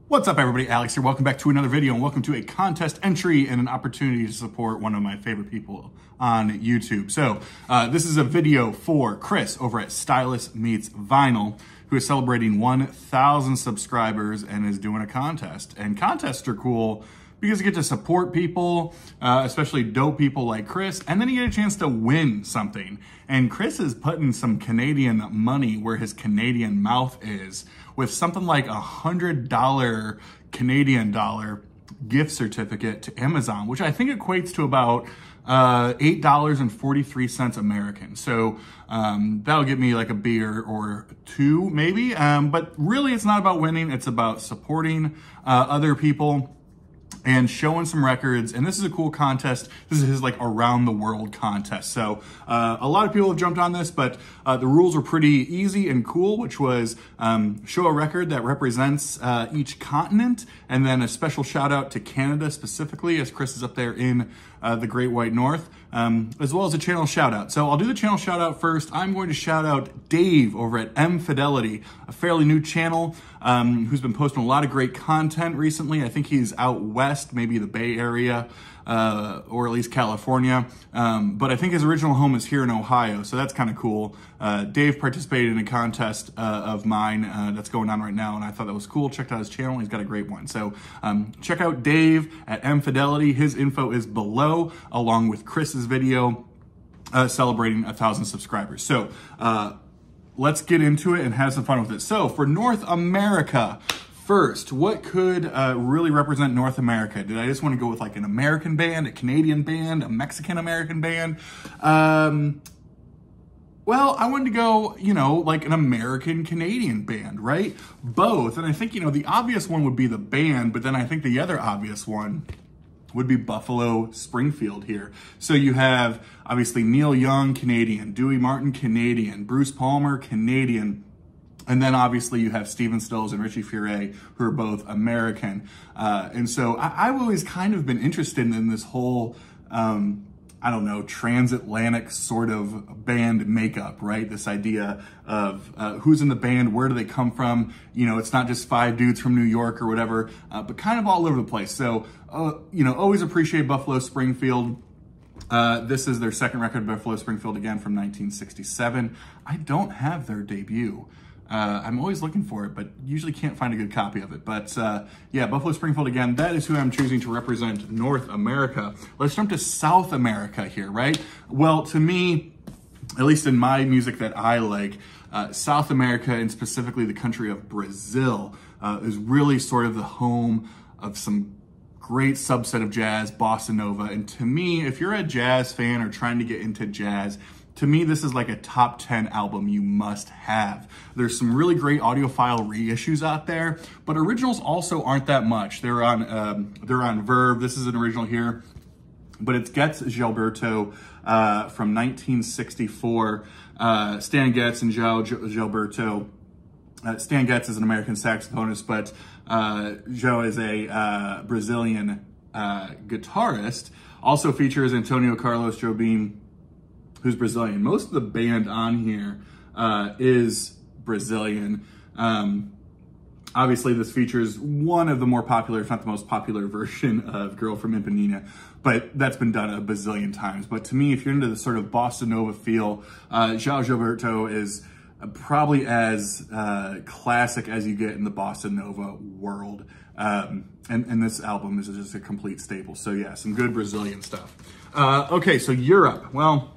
What's up, everybody? Alex here. Welcome back to another video, and welcome to a contest entry and an opportunity to support one of my favorite people on YouTube. So this is a video for Chris over at Stylus Meets Vinyl, who is celebrating 1,000 subscribers and is doing a contest. And contests are cool because you get to support people, especially dope people like Chris, and then you get a chance to win something. And Chris is putting some Canadian money where his Canadian mouth is, with something like $100 Canadian dollar gift certificate to Amazon, which I think equates to about $8.43 American. So that'll get me like a beer or two, maybe. But really, it's not about winning. It's about supporting other people and showing some records. And this is a cool contest. This is his like around the world contest. So a lot of people have jumped on this, but the rules were pretty easy and cool, which was show a record that represents each continent, and then a special shout out to Canada specifically, as Chris is up there in the Great White North, as well as a channel shout out. So I'll do the channel shout out first. I'm going to shout out Dave over at M Fidelity, a fairly new channel who's been posting a lot of great content recently. I think he's out west, maybe the Bay Area, or at least California. But I think his original home is here in Ohio, so that's kind of cool. Dave participated in a contest of mine that's going on right now, and I thought that was cool. Checked out his channel. He's got a great one. So check out Dave at M Fidelity. His info is below, along with Chris's video celebrating 1,000 subscribers. So let's get into it and have some fun with it. So for North America, first, what could really represent North America? Did I just want to go with like an American band, a Canadian band, a Mexican-American band? Well, I wanted to go, you know, like an American-Canadian band, right? Both. And I think, you know, the obvious one would be the band, but then I think the other obvious one would be Buffalo Springfield here. So you have, obviously, Neil Young, Canadian, Dewey Martin, Canadian, Bruce Palmer, Canadian, and then obviously you have Stephen Stills and Richie Furay, who are both American. And so I've always kind of been interested in this whole, I don't know, transatlantic sort of band makeup, right? This idea of who's in the band, where do they come from? You know, it's not just 5 dudes from New York or whatever, but kind of all over the place. So, you know, always appreciate Buffalo Springfield. This is their second record, Buffalo Springfield, again from 1967. I don't have their debut. I'm always looking for it, but usually can't find a good copy of it. But yeah, Buffalo Springfield again, that is who I'm choosing to represent North America. Let's jump to South America here, right? Well, to me, at least in my music that I like, South America, and specifically the country of Brazil, is really sort of the home of some great subset of jazz, bossa nova. And to me, if you're a jazz fan or trying to get into jazz, to me, this is like a top 10 album you must have. There's some really great audiophile reissues out there, but originals also aren't that much. They're on Verve. This is an original here, but it's Getz Gilberto from 1964. Stan Getz and João Gilberto. Stan Getz is an American saxophonist, but João is a Brazilian guitarist. Also features Antonio Carlos Jobim, who's Brazilian. Most of the band on here is Brazilian. Obviously, this features one of the more popular, if not the most popular version of Girl from Ipanema, but that's been done a bazillion times. But to me, if you're into the sort of bossa nova feel, João Gilberto is probably as classic as you get in the bossa nova world. And this album is just a complete staple. So yeah, some good Brazilian stuff. Okay, so Europe. Well,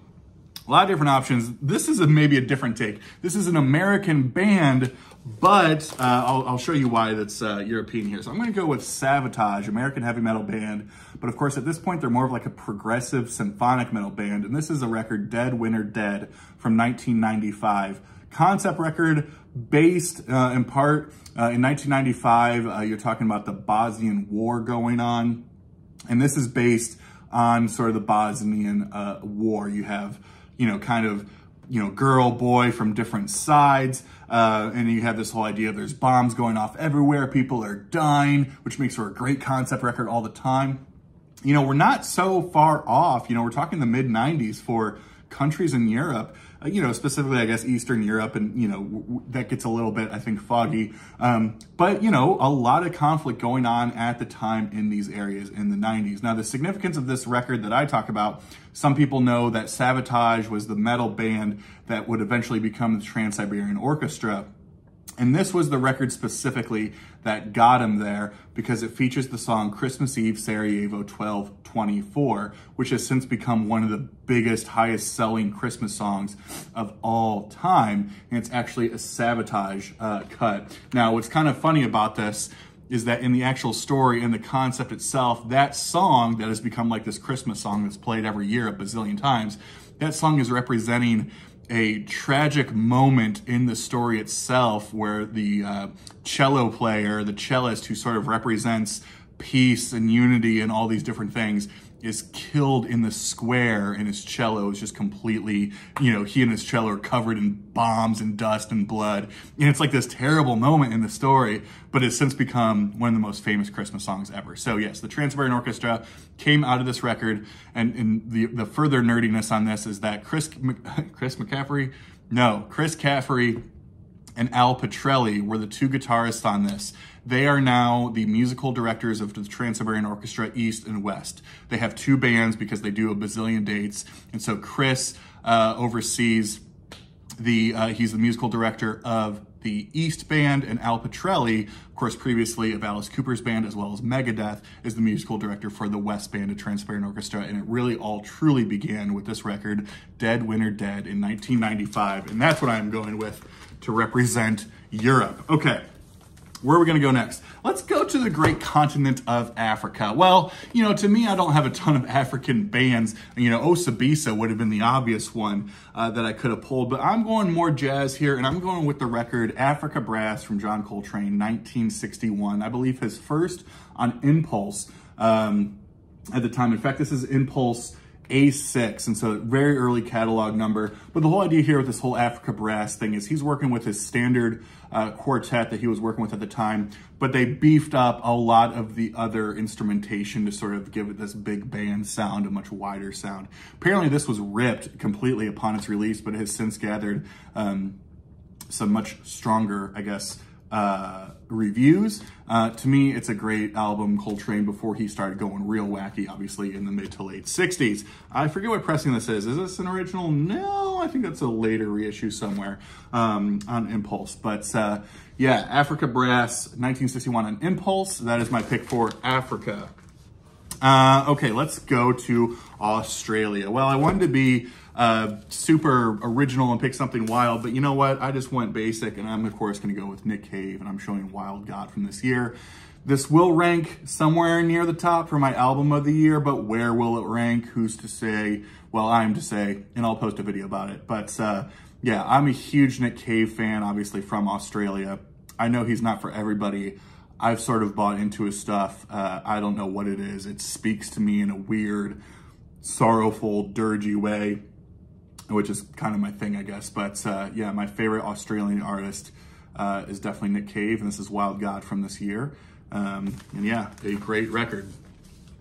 a lot of different options. This is maybe a different take. This is an American band, but I'll show you why that's European here. So I'm going to go with Savatage, American heavy metal band. But of course, at this point, they're more of like a progressive symphonic metal band. And this is a record, Dead Winter Dead, from 1995. Concept record based in part in 1995. You're talking about the Bosnian War going on. And this is based on sort of the Bosnian War. You have, you know, kind of, you know, girl, boy from different sides. And you have this whole idea, there's bombs going off everywhere. People are dying, which makes for a great concept record all the time. You know, we're not so far off. You know, we're talking the mid 90s for countries in Europe. specifically, I guess, Eastern Europe, and, that gets a little bit, I think, foggy. But, a lot of conflict going on at the time in these areas in the 90s. Now, the significance of this record that I talk about, some people know that Sabotage was the metal band that would eventually become the Trans-Siberian Orchestra. And this was the record specifically that got him there because it features the song Christmas Eve, Sarajevo 1224, which has since become one of the biggest, highest selling Christmas songs of all time. And it's actually a Sabotage cut. Now, what's kind of funny about this is that in the actual story and the concept itself, that song that has become like this Christmas song that's played every year a bazillion times, that song is representing a tragic moment in the story itself where the cello player, the cellist who sort of represents peace and unity and all these different things, is killed in the square, and his cello is just completely, he and his cello are covered in bombs and dust and blood. And it's like this terrible moment in the story, but it's since become one of the most famous Christmas songs ever. So yes, the Trans-Siberian Orchestra came out of this record, and the further nerdiness on this is that Chris Caffery and Al Petrelli were the two guitarists on this. They are now the musical directors of the Trans-Siberian Orchestra East and West. They have two bands because they do a bazillion dates. And so Chris oversees he's the musical director of the East Band, and Al Petrelli, of course, previously of Alice Cooper's band, as well as Megadeth, is the musical director for the West Band of Trans-Siberian Orchestra. And it really all truly began with this record, Dead Winter Dead, in 1995. And that's what I'm going with to represent Europe. Okay. Where are we going to go next? Let's go to the great continent of Africa. Well, to me, I don't have a ton of African bands. Osabisa would have been the obvious one that I could have pulled, but I'm going more jazz here, and I'm going with the record Africa Brass from John Coltrane, 1961. I believe his first on Impulse at the time. In fact, this is Impulse A6, and so very early catalog number. But the whole idea here with this whole Africa Brass thing is he's working with his standard quartet that he was working with at the time, but they beefed up a lot of the other instrumentation to sort of give it this big band sound, a much wider sound. Apparently this was ripped completely upon its release, but it has since gathered some much stronger, I guess, reviews. To me, it's a great album, Coltrane, before he started going real wacky, obviously, in the mid to late 60s. I forget what pressing this is. Is this an original? No, I think that's a later reissue somewhere on Impulse. But yeah, Africa Brass, 1961 on Impulse. That is my pick for Africa. Okay, let's go to Australia. Well, I wanted to be super original and pick something wild, but you know what? I just went basic, and I'm of course going to go with Nick Cave, and I'm showing Wild God from this year. This will rank somewhere near the top for my album of the year, but where will it rank? Who's to say? Well, I'm to say, and I'll post a video about it. But yeah, I'm a huge Nick Cave fan, obviously from Australia. I know he's not for everybody. I've sort of bought into his stuff. I don't know what it is. It speaks to me in a weird, sorrowful, dirgy way, which is kind of my thing, I guess. But yeah, my favorite Australian artist is definitely Nick Cave, and this is Wild God from this year. And yeah, a great record.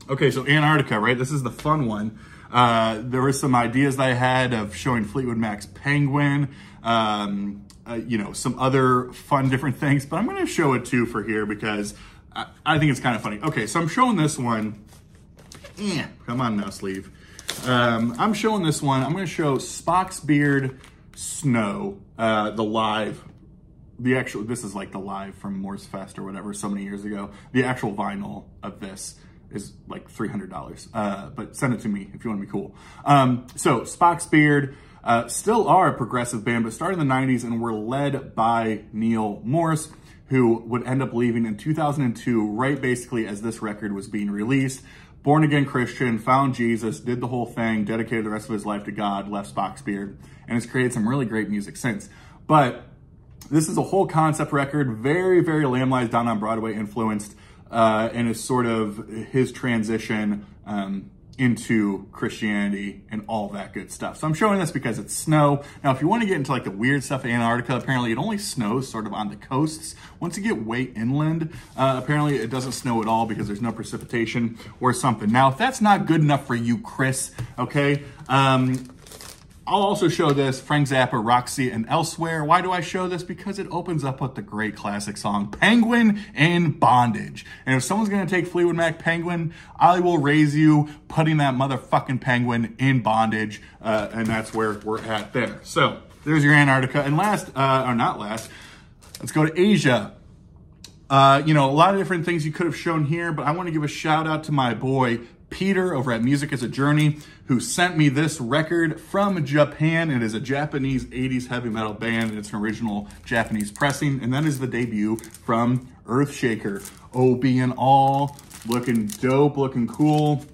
Okay, so Antarctica, right? This is the fun one. There were some ideas that I had of showing Fleetwood Mac's Penguin, you know, some other fun different things, but I'm going to show it too for here because I think it's kind of funny. Okay, so I'm showing this one. Come on now, sleeve. I'm showing this one. I'm going to show Spock's Beard Snow, the live. The actual, this is like the live from Morse Fest or whatever, so many years ago. The actual vinyl of this is like $300, but send it to me if you want to be cool. So Spock's Beard still are a progressive band, but started in the 90s and were led by Neil Morse, who would end up leaving in 2002, right basically as this record was being released. Born again Christian, found Jesus, did the whole thing, dedicated the rest of his life to God, left Spock's Beard, and has created some really great music since. But this is a whole concept record, very, very Lamb Lies Down on Broadway influenced, and is sort of his transition into Christianity and all that good stuff. So I'm showing this because it's snow. Now, if you want to get into like the weird stuff of Antarctica, apparently it only snows sort of on the coasts. Once you get way inland, apparently it doesn't snow at all because there's no precipitation or something. Now, if that's not good enough for you, Chris, okay, I'll also show this, Frank Zappa, Roxy, and Elsewhere. Why do I show this? Because it opens up with the great classic song, Penguin in Bondage. And if someone's gonna take Fleetwood Mac Penguin, I will raise you putting that motherfucking penguin in bondage. And that's where we're at there. So there's your Antarctica. And last, or not last, let's go to Asia. You know, a lot of different things you could have shown here, but I want to give a shout out to my boy, Peter over at Music is a Journey, who sent me this record from Japan. It is a Japanese 80s heavy metal band, and it's an original Japanese pressing, and that is the debut from Earthshaker. OB and all, looking dope, looking cool.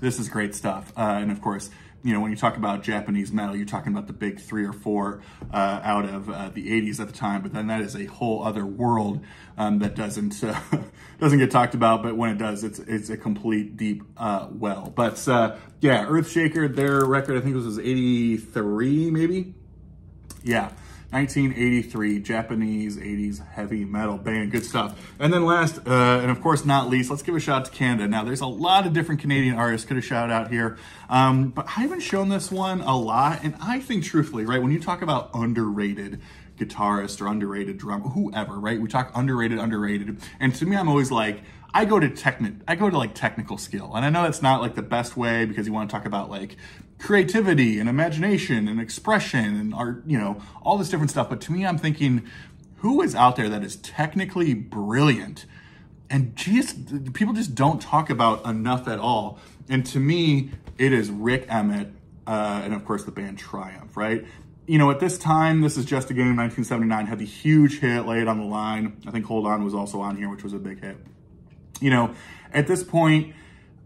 This is great stuff. And of course, you know, when you talk about Japanese metal, you're talking about the big 3 or 4 out of the 80s at the time, but then that is a whole other world that doesn't get talked about, but when it does, it's a complete deep well. But yeah, Earthshaker, their record, I think it was 83, maybe? Yeah. 1983, Japanese 80s heavy metal band, good stuff. And then last, and of course not least, let's give a shout out to Canada. Now there's a lot of different Canadian artists could have shout out here, but I haven't shown this one a lot, and I think truthfully, right, when you talk about underrated guitarist or underrated drummer, whoever, right, we talk underrated, and to me, I'm always like, I go to like technical skill. And I know that's not like the best way because you want to talk about like creativity and imagination and expression and art, you know, all this different stuff. But to me, I'm thinking, who is out there that is technically brilliant and just people just don't talk about enough at all? And to me, it is Rick Emmett and of course the band Triumph, right? You know, at this time, This Is Just a Game, 1979, had the huge hit, Lay It on the Line. I think Hold On was also on here, which was a big hit. You know, at this point,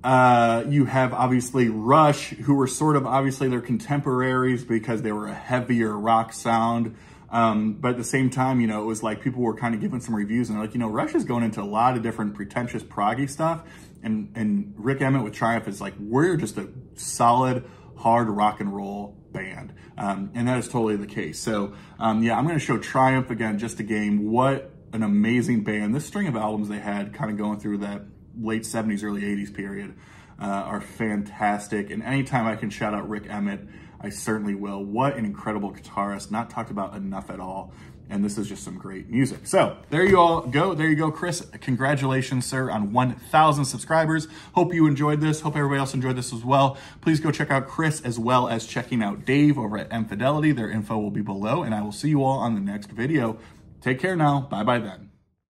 you have obviously Rush, who were sort of obviously their contemporaries because they were a heavier rock sound. But at the same time, you know, it was like people were kind of giving some reviews and they're like, you know, Rush is going into a lot of different pretentious proggy stuff. And Rick Emmett with Triumph is like, we're just a solid, hard rock and roll band. And that is totally the case. So, yeah, I'm going to show Triumph again, Just a Game. What an amazing band. This string of albums they had kind of going through that late 70s, early 80s period are fantastic. And anytime I can shout out Rick Emmett, I certainly will. What an incredible guitarist, not talked about enough at all. And this is just some great music. So there you all go. There you go, Chris. Congratulations, sir, on 1,000 subscribers. Hope you enjoyed this. Hope everybody else enjoyed this as well. Please go check out Chris as well as checking out Dave over at Infidelity. Their info will be below, and I will see you all on the next video. Take care now. Bye-bye then.